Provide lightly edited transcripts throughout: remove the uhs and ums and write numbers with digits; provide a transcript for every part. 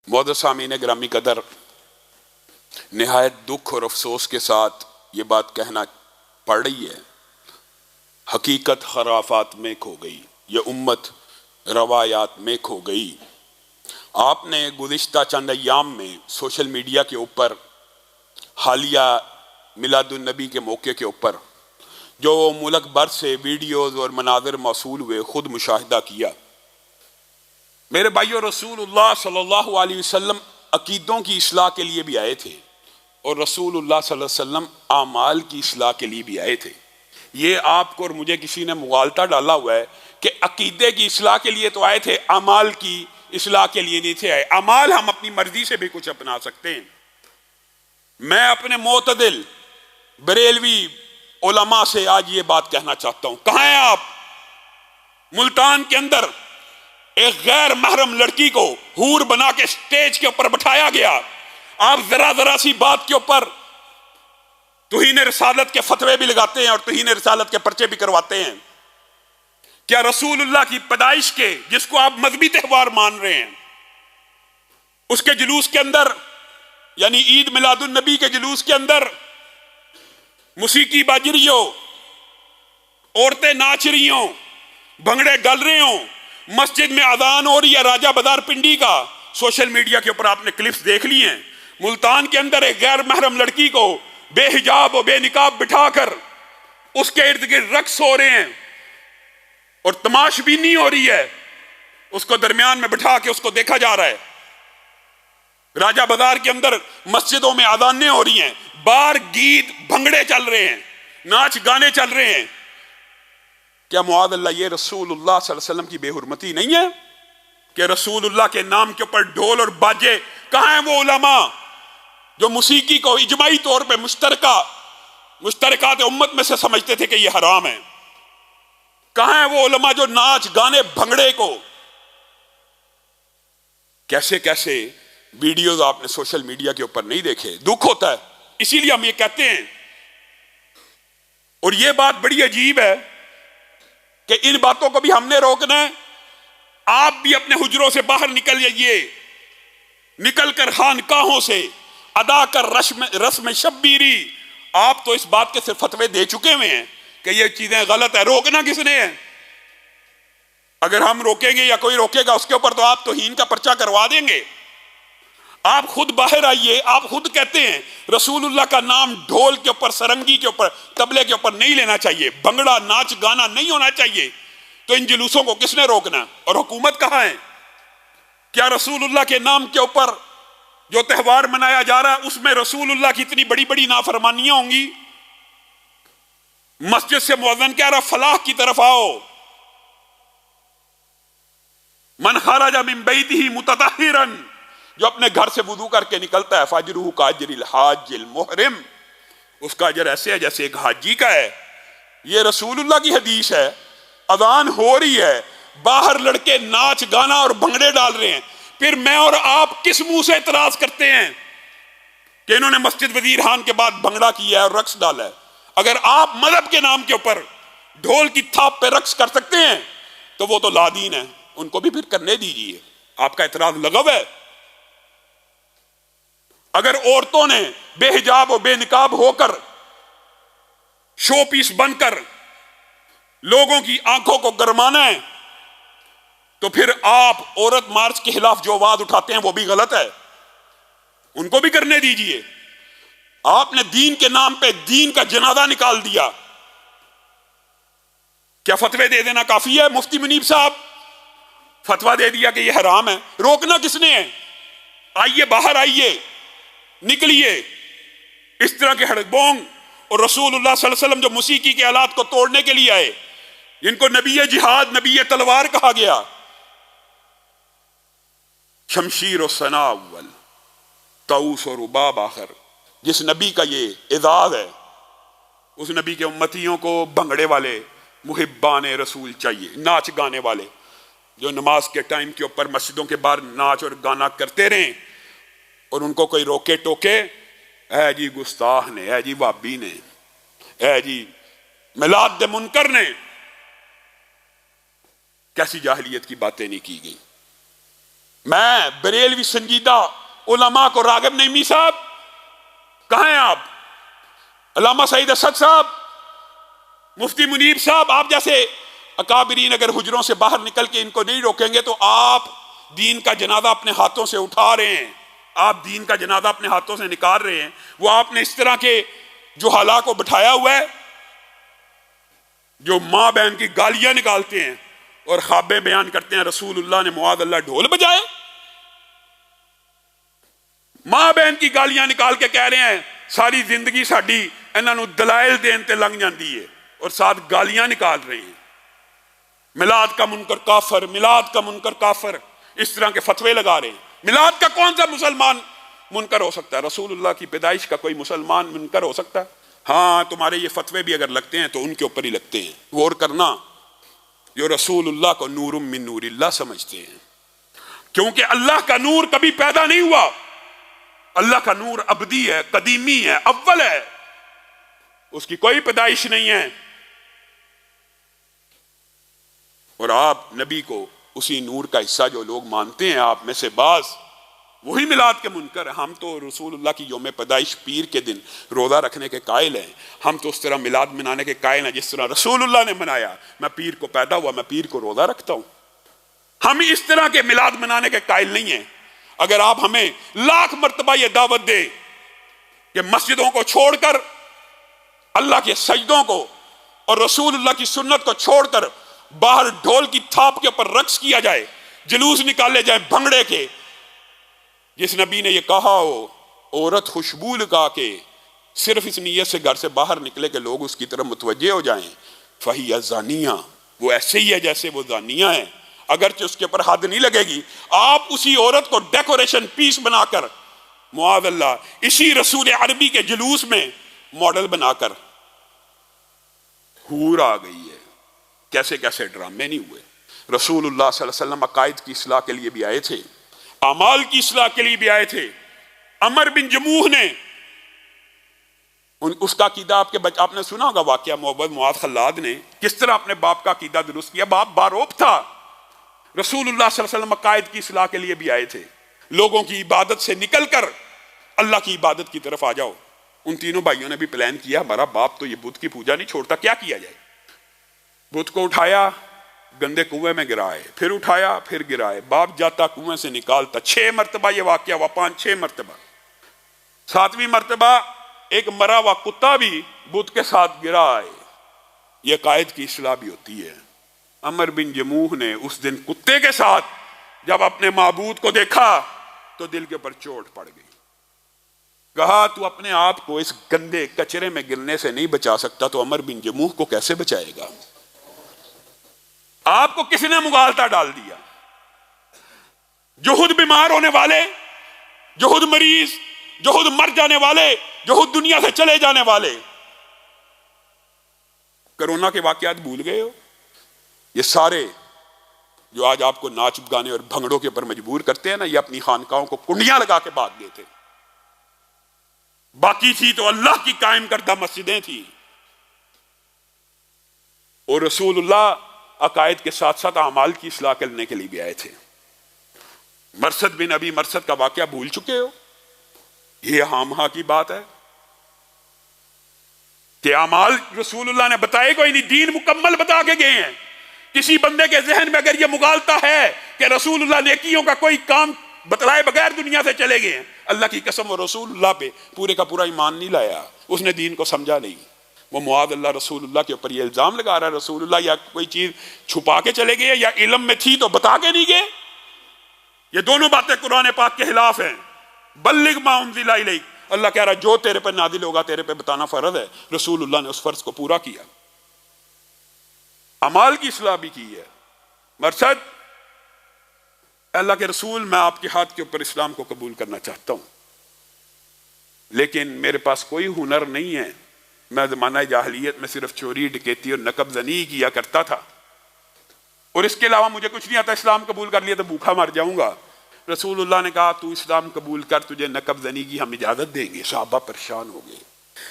معزز سامعین گرامی قدر، نہایت دکھ اور افسوس کے ساتھ یہ بات کہنا پڑ رہی ہے، حقیقت خرافات میں کھو گئی، یہ امت روایات میں کھو گئی۔ آپ نے گزشتہ چند ایام میں سوشل میڈیا کے اوپر حالیہ میلاد النبی کے موقع کے اوپر جو ملک بھر سے ویڈیوز اور مناظر موصول ہوئے خود مشاہدہ کیا۔ میرے بھائیو، رسول اللہ صلی اللہ علیہ وسلم عقیدوں کی اصلاح کے لیے بھی آئے تھے اور رسول اللہ صلی اللہ علیہ وسلم اعمال کی اصلاح کے لیے بھی آئے تھے۔ یہ آپ کو اور مجھے کسی نے مغالطہ ڈالا ہوا ہے کہ عقیدے کی اصلاح کے لیے تو آئے تھے، اعمال کی اصلاح کے لیے نہیں تھے آئے۔ اعمال ہم اپنی مرضی سے بھی کچھ اپنا سکتے ہیں۔ میں اپنے معتدل بریلوی علماء سے آج یہ بات کہنا چاہتا ہوں، کہاں ہیں آپ؟ ملتان کے اندر ایک غیر محرم لڑکی کو حور بنا کے سٹیج کے اوپر بٹھایا گیا۔ آپ ذرا سی بات کے اوپر توہین رسالت کے فتوے بھی لگاتے ہیں اور توہین رسالت کے پرچے بھی کرواتے ہیں۔ کیا رسول اللہ کی پیدائش کے، جس کو آپ مذہبی تہوار مان رہے ہیں، اس کے جلوس کے اندر، یعنی عید میلاد النبی کے جلوس کے اندر موسیقی باج رہی ہو، عورتیں ناچ رہی ہوں، بھنگڑے ڈل رہے ہوں، مسجد میں اذان ہو رہی ہے راجہ بدار پنڈی کا؟ سوشل میڈیا کے اوپر آپ نے کلپس دیکھ لی ہیں۔ ملتان کے اندر ایک غیر محرم لڑکی کو بے حجاب و بے نقاب بٹھا کر اس کے ارد گرد رقص ہو رہے ہیں اور تماش بینی ہو رہی ہے، اس کو درمیان میں بٹھا کے اس کو دیکھا جا رہا ہے۔ راجہ بازار کے اندر مسجدوں میں اذانیں ہو رہی ہیں، بار گیت بھنگڑے چل رہے ہیں، ناچ گانے چل رہے ہیں۔ کیا معاذ اللہ یہ رسول اللہ صلی اللہ علیہ وسلم کی بے حرمتی نہیں ہے کہ رسول اللہ کے نام کے اوپر ڈھول اور باجے؟ کہاں ہیں وہ علماء جو موسیقی کو اجماعی طور پہ مشترکات امت میں سے سمجھتے تھے کہ یہ حرام ہے؟ کہاں ہیں وہ علماء جو ناچ گانے بھنگڑے کو؟ کیسے کیسے ویڈیوز آپ نے سوشل میڈیا کے اوپر نہیں دیکھے؟ دکھ ہوتا ہے۔ اسی لیے ہم یہ کہتے ہیں، اور یہ بات بڑی عجیب ہے کہ ان باتوں کو بھی ہم نے روکنا ہے۔ آپ بھی اپنے حجروں سے باہر نکل جائیے، نکل کر خانقاہوں سے ادا کر رسم شبیری۔ آپ تو اس بات کے صرف فتوے دے چکے ہوئے ہیں کہ یہ چیزیں غلط ہے، روکنا کس نے ہے؟ اگر ہم روکیں گے یا کوئی روکے گا اس کے اوپر تو آپ توہین کا پرچہ کروا دیں گے۔ آپ خود باہر آئیے، آپ خود کہتے ہیں رسول اللہ کا نام ڈھول کے اوپر، سرنگی کے اوپر، طبلے کے اوپر نہیں لینا چاہیے، بھنگڑا ناچ گانا نہیں ہونا چاہیے، تو ان جلوسوں کو کس نے روکنا؟ اور حکومت کہاں ہے؟ کیا رسول اللہ کے نام کے اوپر جو تہوار منایا جا رہا ہے اس میں رسول اللہ کی اتنی بڑی بڑی نافرمانیاں ہوں گی؟ مسجد سے مؤذن کہہ رہا فلاح کی طرف آؤ، من خرج من بیتہ متطہرا، جو اپنے گھر سے وضو کر کے نکلتا ہے، فاجرہ کاجر الحاج المحرم، اس کا اجر ایسے ہے جیسے ایک حاجی کا ہے۔ یہ رسول اللہ کی حدیث ہے۔ اذان ہو رہی ہے، باہر لڑکے ناچ گانا اور بھنگڑے ڈال رہے ہیں، پھر میں اور آپ کس منہ سے اعتراض کرتے ہیں کہ انہوں نے مسجد وزیر خان کے بعد بھنگڑا کیا ہے اور رقص ڈالا ہے؟ اگر آپ مذہب کے نام کے اوپر ڈھول کی تھاپ پہ رقص کر سکتے ہیں تو وہ تو لادین ہیں، ان کو بھی پھر کرنے دیجیے۔ آپ کا اعتراض لغو ہے۔ اگر عورتوں نے بے حجاب و بے نقاب ہو کر شو پیس بن کر لوگوں کی آنکھوں کو گرمانا ہے تو پھر آپ عورت مارچ کے خلاف جو آواز اٹھاتے ہیں وہ بھی غلط ہے، ان کو بھی کرنے دیجیے۔ آپ نے دین کے نام پہ دین کا جنازہ نکال دیا، کیا فتوے دے دینا کافی ہے؟ مفتی منیب صاحب فتویٰ دے دیا کہ یہ حرام ہے، روکنا کس نے ہے؟ آئیے باہر آئیے، نکلیے۔ اس طرح کے ہڑبونگ اور رسول اللہ صلی اللہ علیہ وسلم جو موسیقی کے آلات کو توڑنے کے لیے آئے، جن کو نبی جہاد، نبی تلوار کہا گیا، شمشیر و ثنا اول، طاؤس و رباب آخر، جس نبی کا یہ اعزاز ہے، اس نبی کے امتیوں کو بھنگڑے والے محبان رسول چاہیے، ناچ گانے والے جو نماز کے ٹائم کے اوپر مسجدوں کے باہر ناچ اور گانا کرتے رہیں اور ان کو کوئی روکے ٹوکے، اے جی گستاخ نے، اے جی وابی نے، اے جی میلاد دے منکر نے، کیسی جاہلیت کی باتیں نہیں کی گئی۔ میں بریلوی سنجیدہ علماء کو، راغب نعیمی صاحب کہاں ہیں آپ، علامہ سعید اسد صاحب، مفتی منیر صاحب، آپ جیسے اکابرین اگر حجروں سے باہر نکل کے ان کو نہیں روکیں گے تو آپ دین کا جنازہ اپنے ہاتھوں سے اٹھا رہے ہیں، آپ دین کا جنازہ اپنے ہاتھوں سے نکال رہے ہیں۔ وہ آپ نے اس طرح کے جو حالات کو بٹھایا ہوا ہے، جو ماں بہن کی گالیاں نکالتے ہیں اور خوابیں بیان کرتے ہیں رسول اللہ نے معاذ اللہ ڈھول بجائے، ماں بہن کی گالیاں نکال کے کہہ رہے ہیں ساری زندگی ساڈی انہاں نوں دلائل دین تے لنگ جاندی ہے، اور ساتھ گالیاں نکال رہے ہیں۔ میلاد کا منکر کافر، میلاد کا منکر کافر، اس طرح کے فتوے لگا رہے ہیں۔ میلاد کا کون سا مسلمان منکر ہو سکتا ہے؟ رسول اللہ کی پیدائش کا کوئی مسلمان منکر ہو سکتا ہے؟ ہاں، تمہارے یہ فتوے بھی اگر لگتے ہیں تو ان کے اوپر ہی لگتے ہیں۔ غور کرنا، جو رسول اللہ کو نور من نور اللہ سمجھتے ہیں، کیونکہ اللہ کا نور کبھی پیدا نہیں ہوا، اللہ کا نور ابدی ہے، قدیمی ہے، اول ہے، اس کی کوئی پیدائش نہیں ہے۔ اور آپ نبی کو اسی نور کا حصہ جو لوگ مانتے ہیں، آپ میں سے بعض وہی میلاد کے منکر ہیں۔ ہم تو رسول اللہ کی یوم پیدائش پیر کے دن روزہ رکھنے کے قائل ہیں، ہم تو اس طرح میلاد منانے کے قائل ہیں جس طرح رسول اللہ نے منایا۔ میں پیر کو پیدا ہوا، میں پیر کو روزہ رکھتا ہوں۔ ہم اس طرح کے میلاد منانے کے قائل نہیں ہیں۔ اگر آپ ہمیں لاکھ مرتبہ یہ دعوت دیں کہ مسجدوں کو چھوڑ کر، اللہ کے سجدوں کو اور رسول اللہ کی سنت کو چھوڑ کر باہر ڈھول کی تھاپ کے اوپر رقص کیا جائے، جلوس نکالے جائیں بھنگڑے کے، جس نبی نے یہ کہا ہو عورت خوشبو لگا کے صرف اس نیت سے گھر سے باہر نکلے کہ لوگ اس کی طرف متوجہ ہو جائیں، فہی زانیہ، وہ ایسے ہی ہے جیسے وہ زانیہ ہے، اگرچہ اس کے اوپر حد نہیں لگے گی۔ آپ اسی عورت کو ڈیکوریشن پیس بنا کر، معاذ اللہ، اسی رسول عربی کے جلوس میں ماڈل بنا کر، حور آ گئی ہے، کیسے کیسے ڈرامے نہیں ہوئے۔ رسول اللہ صلی اللہ علیہ وسلم عقائد کی اصلاح کے لیے بھی آئے تھے، اعمال کی اصلاح کے لیے بھی آئے تھے۔ عمر بن جموح نے اس کا عقیدہ آپ نے سنا ہوگا واقعہ، محمد معاذ خلاد نے کس طرح اپنے باپ کا عقیدہ درست کیا۔ باپ باروب تھا۔ رسول اللہ صلی اللہ علیہ وسلم عقائد کی اصلاح کے لیے بھی آئے تھے، لوگوں کی عبادت سے نکل کر اللہ کی عبادت کی طرف آ جاؤ۔ ان تینوں بھائیوں نے بھی پلان کیا، ہمارا باپ تو یہ بت کی پوجا نہیں چھوڑتا، کیا کیا جائے۔ بت کو اٹھایا، گندے کنویں میں گرائے، پھر اٹھایا، پھر گرائے، باپ جاتا کنویں سے نکالتا۔ 6 مرتبہ یہ واقعہ ہوا، 5-6 مرتبہ۔ 7ویں مرتبہ ایک مرا ہوا کتا بھی بت کے ساتھ گرا ہے۔ یہ عقائد کی اصلاح بھی ہوتی ہے۔ عمر بن جموح نے اس دن کتے کے ساتھ جب اپنے معبود کو دیکھا تو دل کے اوپر چوٹ پڑ گئی۔ کہا تو اپنے آپ کو اس گندے کچرے میں گرنے سے نہیں بچا سکتا تو عمر بن جموح کو کیسے بچائے گا؟ آپ کو کس نے مغالطہ ڈال دیا؟ جو خود بیمار ہونے والے، جو خود مریض، جو خود مر جانے والے، جو خود دنیا سے چلے جانے والے، کرونا کے واقعات بھول گئے ہو؟ یہ سارے جو آج آپ کو ناچ گانے اور بھنگڑوں کے اوپر مجبور کرتے ہیں نا، یہ اپنی خانقاہوں کو کنڈیاں لگا کے بات دیتے۔ باقی تھی تو اللہ کی قائم کردہ مسجدیں تھیں، اور رسول اللہ عقائد کے ساتھ ساتھ اعمال کی اصلاح کرنے کے لیے بھی آئے تھے۔ مرثد بن ابی مرثد کا واقعہ بھول چکے ہو؟ یہ ہاں ہاں کی بات ہے کہ اعمال رسول اللہ نے بتائے کوئی نہیں، دین مکمل بتا کے گئے ہیں۔ کسی بندے کے ذہن میں اگر یہ مغالطہ ہے کہ رسول اللہ نیکیوں کا کوئی کام بتلائے بغیر دنیا سے چلے گئے ہیں، اللہ کی قسم وہ رسول اللہ پہ پورے کا پورا ایمان نہیں لایا، اس نے دین کو سمجھا نہیں۔ وہ معاذ اللہ رسول اللہ کے اوپر یہ الزام لگا رہا ہے رسول اللہ یا کوئی چیز چھپا کے چلے گئے یا علم میں تھی تو بتا کے نہیں گئے۔ یہ دونوں باتیں قرآن پاک کے خلاف ہیں۔ بلغ ما انزل الیک، اللہ کہہ رہا ہے جو تیرے پر نازل ہوگا تیرے پہ بتانا فرض ہے۔ رسول اللہ نے اس فرض کو پورا کیا، اعمال کی اصلاح بھی کی ہے۔ مرثد، اللہ کے رسول، میں آپ کے ہاتھ کے اوپر اسلام کو قبول کرنا چاہتا ہوں، لیکن میرے پاس کوئی ہنر نہیں ہے، میں زمانہ جاہلیت میں صرف چوری ڈکیتی اور نقب زنی کیا کرتا تھا، اور اس کے علاوہ مجھے کچھ نہیں آتا، اسلام قبول کر لیا تو بھوکا مر جاؤں گا۔ رسول اللہ نے کہا تو اسلام قبول کر، تجھے نقب زنی کی ہم اجازت دیں گے۔ صحابہ پریشان ہو گئے۔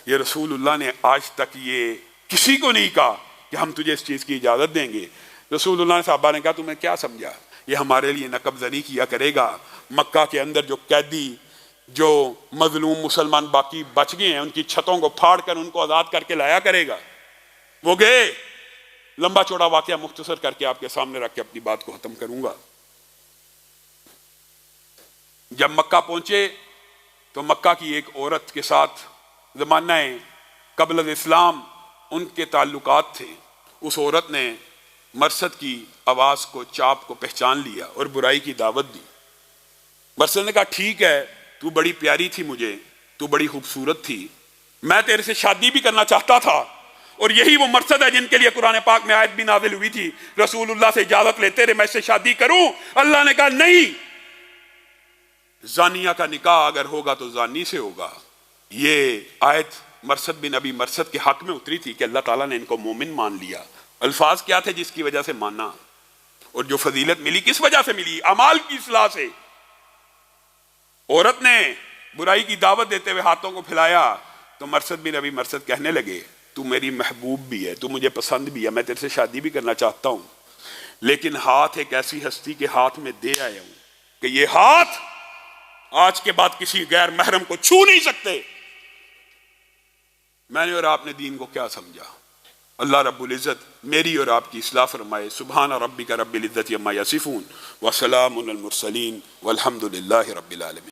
یہ رسول اللہ نے آج تک یہ کسی کو نہیں کہا کہ ہم تجھے اس چیز کی اجازت دیں گے۔ رسول اللہ نے صحابہ نے کہا تمہیں کیا سمجھا؟ یہ ہمارے لیے نقب زنی کیا کرے گا۔ مکہ کے اندر جو قیدی، جو مظلوم مسلمان باقی بچ گئے ہیں، ان کی چھتوں کو پھاڑ کر ان کو آزاد کر کے لایا کرے گا۔ وہ گئے، لمبا چوڑا واقعہ مختصر کر کے آپ کے سامنے رکھ کے اپنی بات کو ختم کروں گا۔ جب مکہ پہنچے تو مکہ کی ایک عورت کے ساتھ زمانہ قبل الاسلام ان کے تعلقات تھے۔ اس عورت نے مرثد کی آواز کو، چاپ کو پہچان لیا اور برائی کی دعوت دی۔ مرثد نے کہا ٹھیک ہے، تو بڑی پیاری تھی مجھے، تو بڑی خوبصورت تھی، میں تیرے سے شادی بھی کرنا چاہتا تھا، اور یہی وہ مرثد ہے جن کے لیے قرآن پاک میں آیت بھی نازل ہوئی تھی، رسول اللہ سے اجازت لیتے رہے میں اس سے شادی کروں۔ اللہ نے کہا نہیں، زانیہ کا نکاح اگر ہوگا تو زانی سے ہوگا۔ یہ آیت مرثد بن ابی مرثد کے حق میں اتری تھی کہ اللہ تعالیٰ نے ان کو مومن مان لیا۔ الفاظ کیا تھے جس کی وجہ سے مانا، اور جو فضیلت ملی کس وجہ سے ملی؟ اعمال کی اصلاح سے۔ عورت نے برائی کی دعوت دیتے ہوئے ہاتھوں کو پھیلایا تو مرثد بن ابی مرثد کہنے لگے تو میری محبوب بھی ہے، تو مجھے پسند بھی ہے، میں تیرے سے شادی بھی کرنا چاہتا ہوں، لیکن ہاتھ ایک ایسی ہستی کے ہاتھ میں دے آیا ہوں کہ یہ ہاتھ آج کے بعد کسی غیر محرم کو چھو نہیں سکتے۔ میں نے اور آپ نے دین کو کیا سمجھا؟ اللہ رب العزت میری اور آپ کی اصلاح فرمائے۔ سبحان ربک رب العزت عما یصفون وسلام علی المرسلین والحمد للہ رب العالمین۔